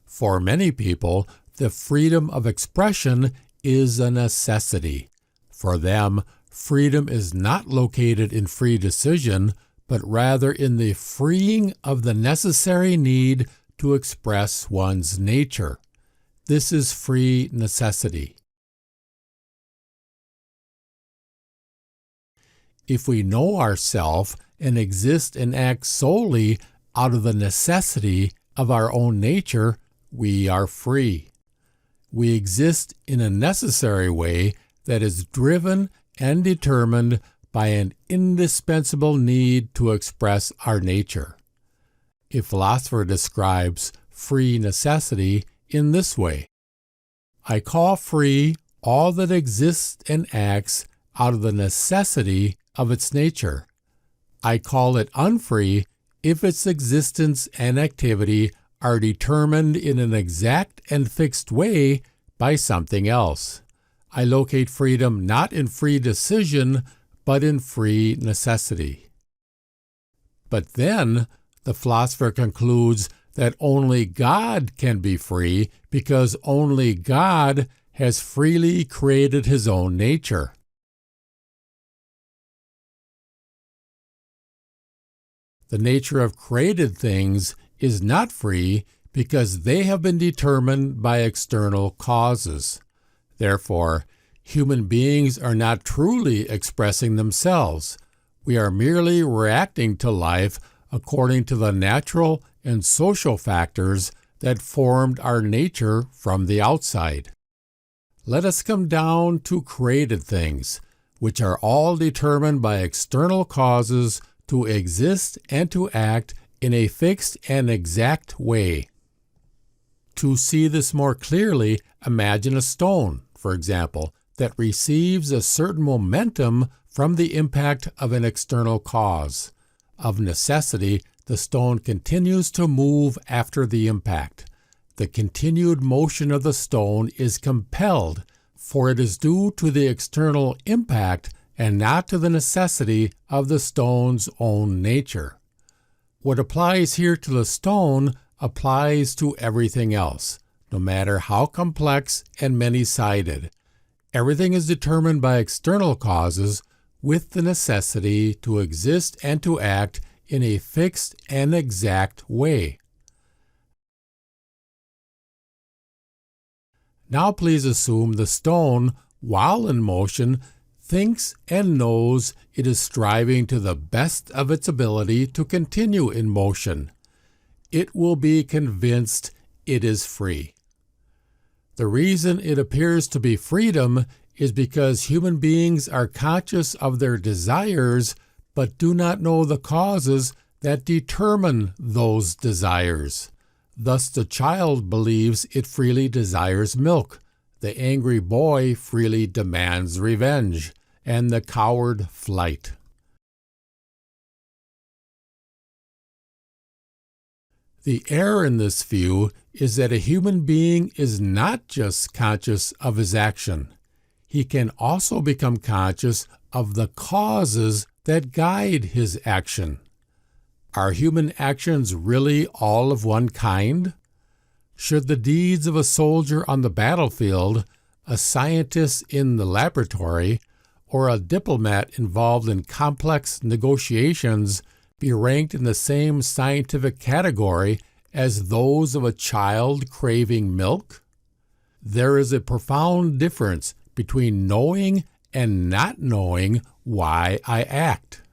For many people, the freedom of expression is a necessity. For them, freedom is not located in free decision, but rather in the freeing of the necessary need to express one's nature. This is free necessity. If we know ourself and exist and act solely out of the necessity of our own nature, we are free. We exist in a necessary way that is driven and determined by an indispensable need to express our nature. A philosopher describes free necessity in this way: I call free all that exists and acts out of the necessity of its nature. I call it unfree if its existence and activity are determined in an exact and fixed way by something else. I locate freedom not in free decision, but in free necessity. But then, the philosopher concludes that only God can be free because only God has freely created his own nature. The nature of created things is not free because they have been determined by external causes. Therefore, human beings are not truly expressing themselves. We are merely reacting to life according to the natural and social factors that formed our nature from the outside. Let us come down to created things, which are all determined by external causes to exist and to act in a fixed and exact way. To see this more clearly, imagine a stone, for example, that receives a certain momentum from the impact of an external cause. Of necessity, the stone continues to move after the impact. The continued motion of the stone is compelled, for it is due to the external impact and not to the necessity of the stone's own nature. What applies here to the stone applies to everything else, no matter how complex and many-sided. Everything is determined by external causes with the necessity to exist and to act in a fixed and exact way. Now please assume the stone, while in motion, thinks and knows it is striving to the best of its ability to continue in motion. It will be convinced it is free. The reason it appears to be freedom is because human beings are conscious of their desires but do not know the causes that determine those desires. Thus the child believes it freely desires milk, the angry boy freely demands revenge, and the coward flight. The error in this view is that a human being is not just conscious of his action. He can also become conscious of the causes that guide his action. Are human actions really all of one kind? Should the deeds of a soldier on the battlefield, a scientist in the laboratory, or a diplomat involved in complex negotiations be ranked in the same scientific category as those of a child craving milk? There is a profound difference between knowing and not knowing why I act.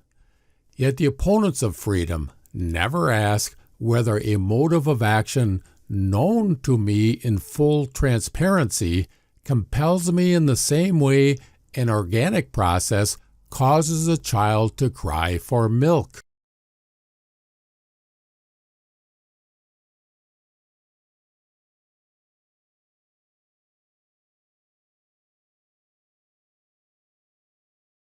Yet the opponents of freedom never ask whether a motive of action known to me in full transparency compels me in the same way an organic process causes a child to cry for milk.